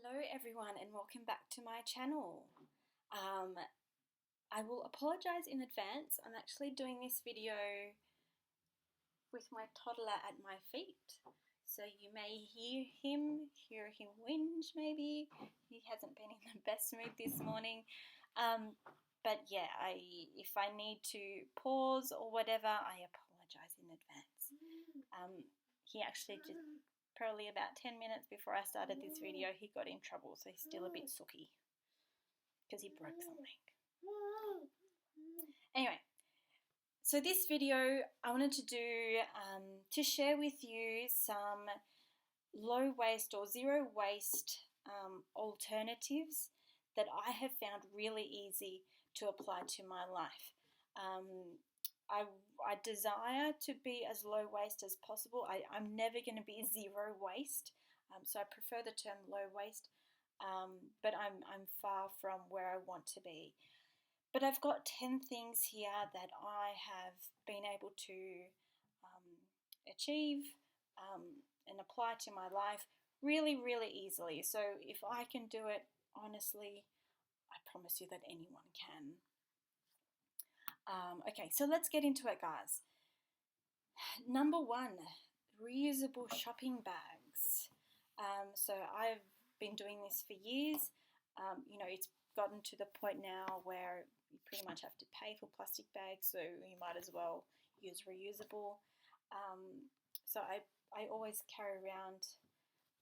Hello everyone and welcome back to my channel. I will apologize in advance. I'm actually doing this video with my toddler at my feet. So you may hear him whinge maybe. He hasn't been in the best mood this morning. But yeah, if I need to pause or whatever, I apologize in advance. He actually just probably about 10 minutes before I started this video, he got in trouble, so he's still a bit sooky because he broke something. Anyway, so this video I wanted to do to share with you some low waste or zero waste alternatives that I have found really easy to apply to my life. I desire to be as low waste as possible. I'm never going to be zero waste, so I prefer the term low waste, but I'm far from where I want to be. But I've got 10 things here that I have been able to achieve and apply to my life really, really easily. So if I can do it, honestly, I promise you that anyone can. Okay, so let's get into it, guys. Number one, reusable shopping bags. So I've been doing this for years. It's gotten to the point now where you pretty much have to pay for plastic bags, so you might as well use reusable. So I always carry around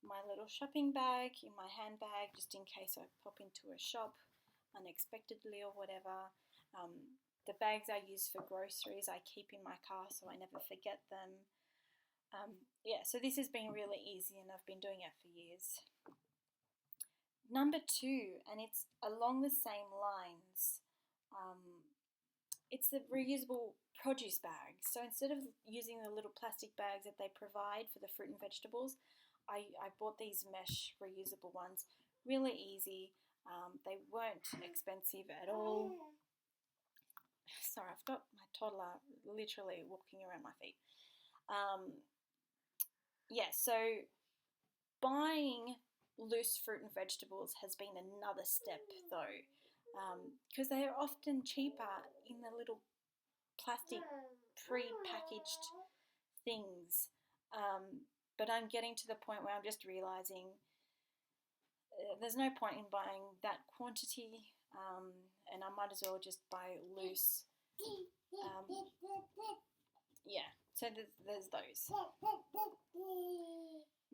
my little shopping bag in my handbag just in case I pop into a shop unexpectedly or whatever. The bags I use for groceries I keep in my car so I never forget them. So this has been really easy and I've been doing it for years. Number two, and it's along the same lines, it's the reusable produce bags. So instead of using the little plastic bags that they provide for the fruit and vegetables, I bought these mesh reusable ones. Really easy. They weren't expensive at all. Sorry, I've got my toddler literally walking around my feet. So buying loose fruit and vegetables has been another step though, because they are often cheaper in the little plastic pre-packaged things. But I'm getting to the point where I'm just realizing there's no point in buying that quantity, and I might as well just buy loose. So there's those.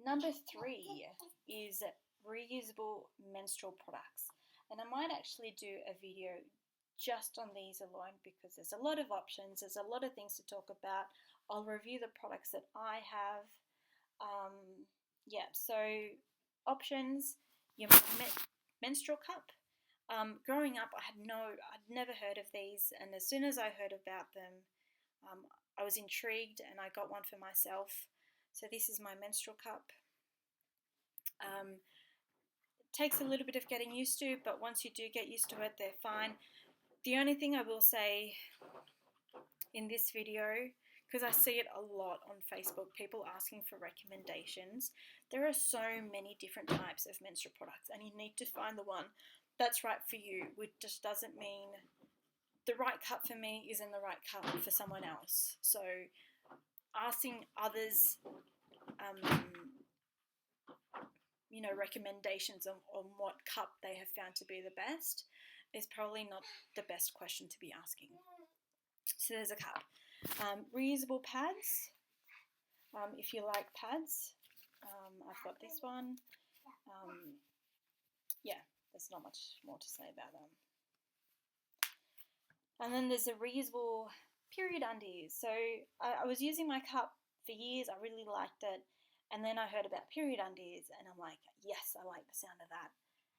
Number three is reusable menstrual products, and I might actually do a video just on these alone because there's a lot of options, there's a lot of things to talk about. I'll review the products that I have. So options, your menstrual cup. Growing up, I'd never heard of these, and as soon as I heard about them, I was intrigued and I got one for myself. So this is my menstrual cup. It takes a little bit of getting used to, but once you do get used to it, they're fine. The only thing I will say in this video, because I see it a lot on Facebook, people asking for recommendations. There are so many different types of menstrual products and you need to find the one that's right for you, which just doesn't mean the right cup for me isn't the right cup for someone else. So asking others recommendations on what cup they have found to be the best is probably not the best question to be asking. So there's a cup. Reusable pads. If you like pads, I've got this one. There's not much more to say about them. And then there's a reusable period undies. So I was using my cup for years. I really liked it. And then I heard about period undies and I'm like, yes, I like the sound of that.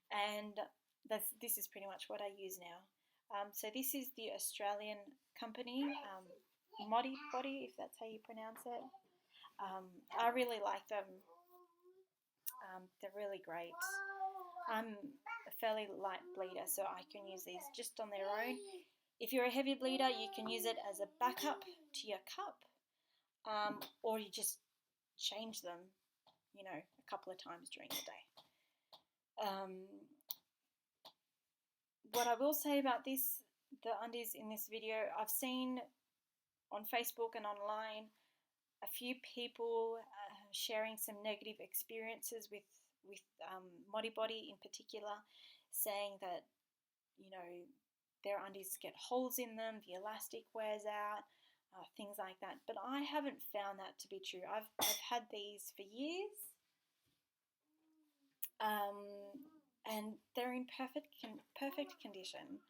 And this is pretty much what I use now. So this is the Australian company, Modi Body, if that's how you pronounce it. I really like them. They're really great. I'm a fairly light bleeder, so I can use these just on their own. If you're a heavy bleeder, you can use it as a backup to your cup, or you just change them, a couple of times during the day. What I will say about the undies in this video, I've seen on Facebook and online a few people sharing some negative experiences with Modibody in particular, saying that their undies get holes in them, the elastic wears out, things like that. But I haven't found that to be true. I've had these for years, and they're in perfect condition.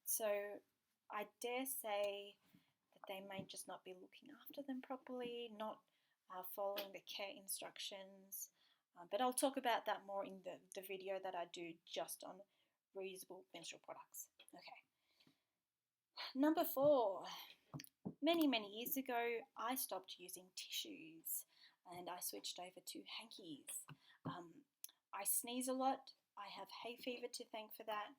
So I dare say that they may just not be looking after them properly, not following the care instructions. But I'll talk about that more in the video that I do just on reusable menstrual products. Okay. Number 4. Many years ago, I stopped using tissues and I switched over to hankies. I sneeze a lot. I have hay fever to thank for that.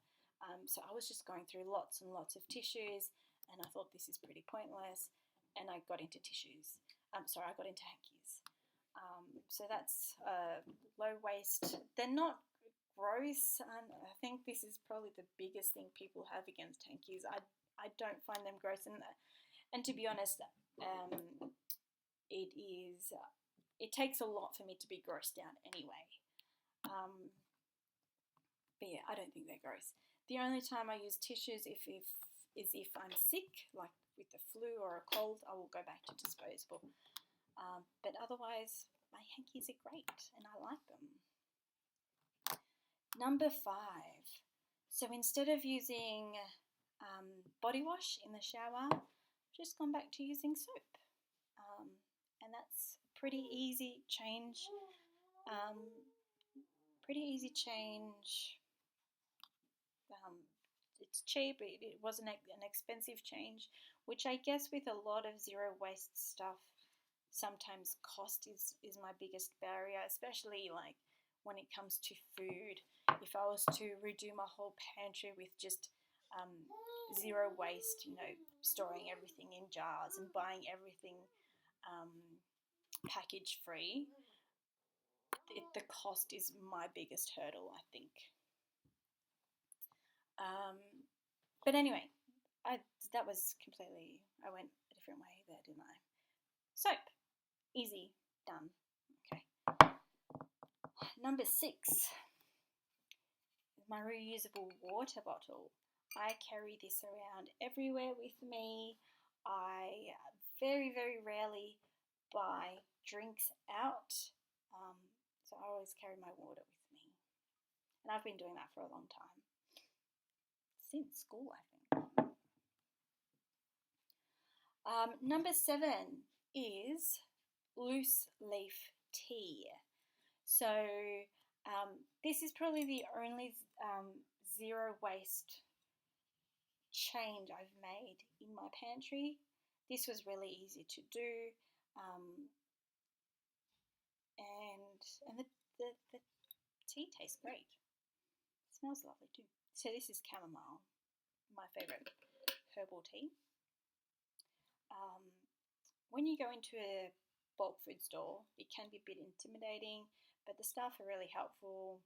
So I was just going through lots and lots of tissues, and I thought this is pretty pointless, and I got into tissues. I got into hankies. So that's low waist. They're not gross, and I think this is probably the biggest thing people have against hankies. I don't find them gross, and to be honest, it takes a lot for me to be grossed out anyway. But yeah, I don't think they're gross. The only time I use tissues is if I'm sick, like with the flu or a cold, I will go back to disposable. But otherwise, my hankies are great and I like them. Number 5. So instead of using body wash in the shower, I've just gone back to using soap. And that's a pretty easy change. It's cheap. It wasn't an expensive change, which I guess with a lot of zero waste stuff, sometimes cost is my biggest barrier, especially like when it comes to food. If I was to redo my whole pantry with just zero waste, storing everything in jars and buying everything package free, the cost is my biggest hurdle, I think. But anyway, I went a different way there, didn't I? Soap, easy, done. Okay. Number 6, my reusable water bottle. I carry this around everywhere with me. I very rarely buy drinks out, so I always carry my water with me. And I've been doing that for a long time. Since school, I think. Number 7 is loose leaf tea. So this is probably the only zero waste change I've made in my pantry. This was really easy to do, and the tea tastes great. It smells lovely too. So this is chamomile, my favourite herbal tea. When you go into a bulk food store, it can be a bit intimidating, but the staff are really helpful.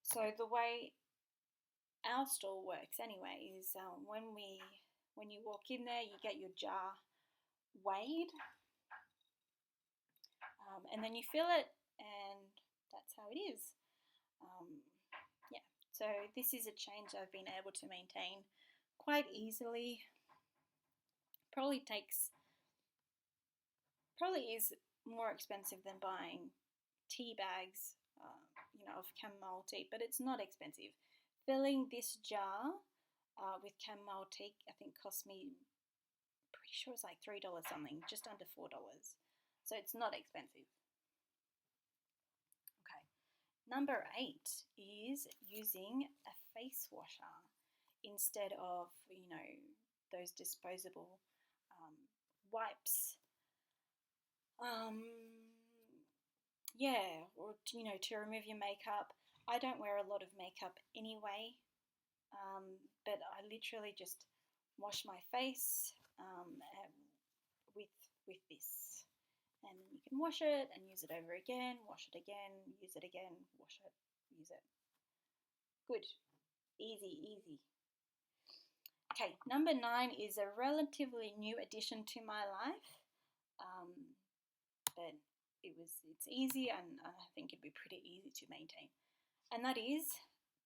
So the way our store works anyway is when you walk in there, you get your jar weighed, and then you fill it, and that's how it is. Yeah, so this is a change I've been able to maintain quite easily. Probably is more expensive than buying tea bags, of chamomile tea, but it's not expensive. Filling this jar with chamomile tea, I think cost me, pretty sure it's like $3 something, just under $4. So it's not expensive. Okay. Number 8 is using a face washer instead of, those disposable wipes. Or to remove your makeup. I don't wear a lot of makeup anyway, but I literally just wash my face with this, And then you can wash it and use it over again, wash it again, use it again, wash it, use it. Good. Easy, easy. Okay, number 9 is a relatively new addition to my life, but it's easy, and I think it'd be pretty easy to maintain, and that is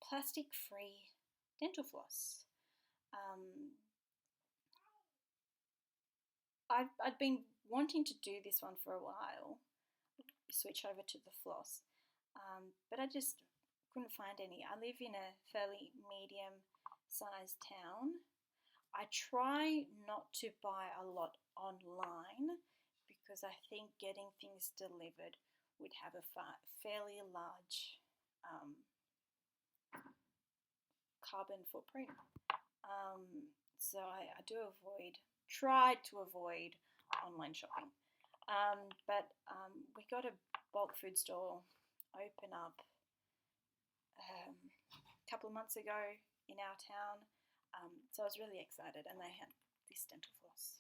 plastic-free dental floss. I'd been wanting to do this one for a while, switch over to the floss, but I just couldn't find any. I live in a fairly medium-sized town. I try not to buy a lot online because I think getting things delivered would have a fairly large carbon footprint. So I try to avoid online shopping. But we got a bulk food store open up a couple of months ago in our town. So I was really excited, and they had this dental floss.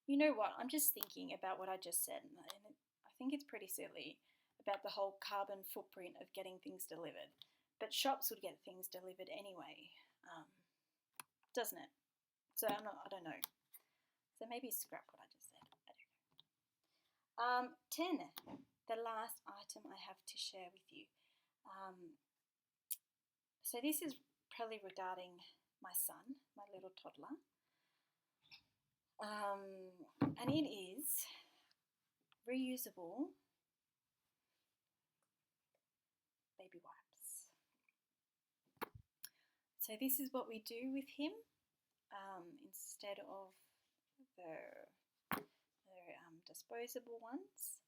You know what? I'm just thinking about what I just said, and I think it's pretty silly about the whole carbon footprint of getting things delivered. But shops would get things delivered anyway, doesn't it? So I don't know. So maybe scrap what I just said. I don't know. 10. The last item I have to share with you. So this is probably regarding my son, my little toddler. And it is reusable baby wipes. So this is what we do with him instead of the disposable ones.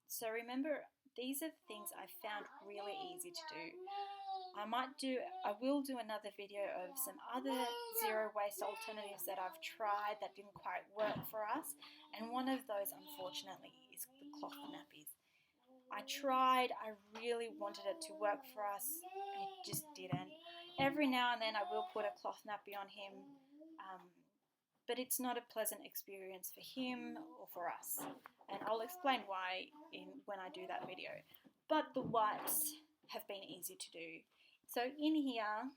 So remember, these are things I found really easy to do. I will do another video of some other zero waste alternatives that I've tried that didn't quite work for us, and one of those, unfortunately, is the cloth nappies. I tried, I really wanted it to work for us, it just didn't. Every now and then I will put a cloth nappy on him, but it's not a pleasant experience for him or for us, and I'll explain why when I do that video. But the wipes have been easy to do. So in here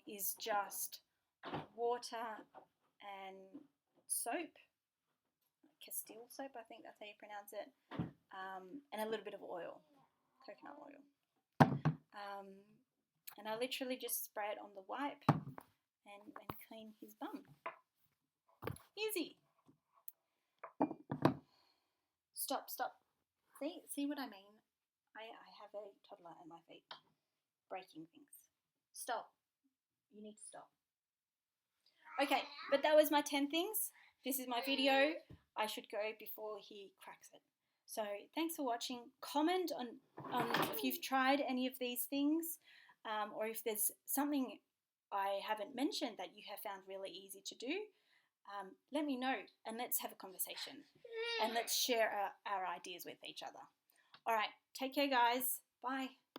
is just water and soap, Castile soap, I think that's how you pronounce it, and a little bit of oil, coconut oil. And I literally just spray it on the wipe and clean his bum. Easy. Stop. See what I mean? I have a toddler at my feet breaking things. Stop. You need to stop. Okay, but that was my 10 things. This is my video. I should go before he cracks it. So thanks for watching. Comment on if you've tried any of these things, or if there's something I haven't mentioned that you have found really easy to do. Let me know, and let's have a conversation, and let's share our ideas with each other. All right, take care, guys. Bye.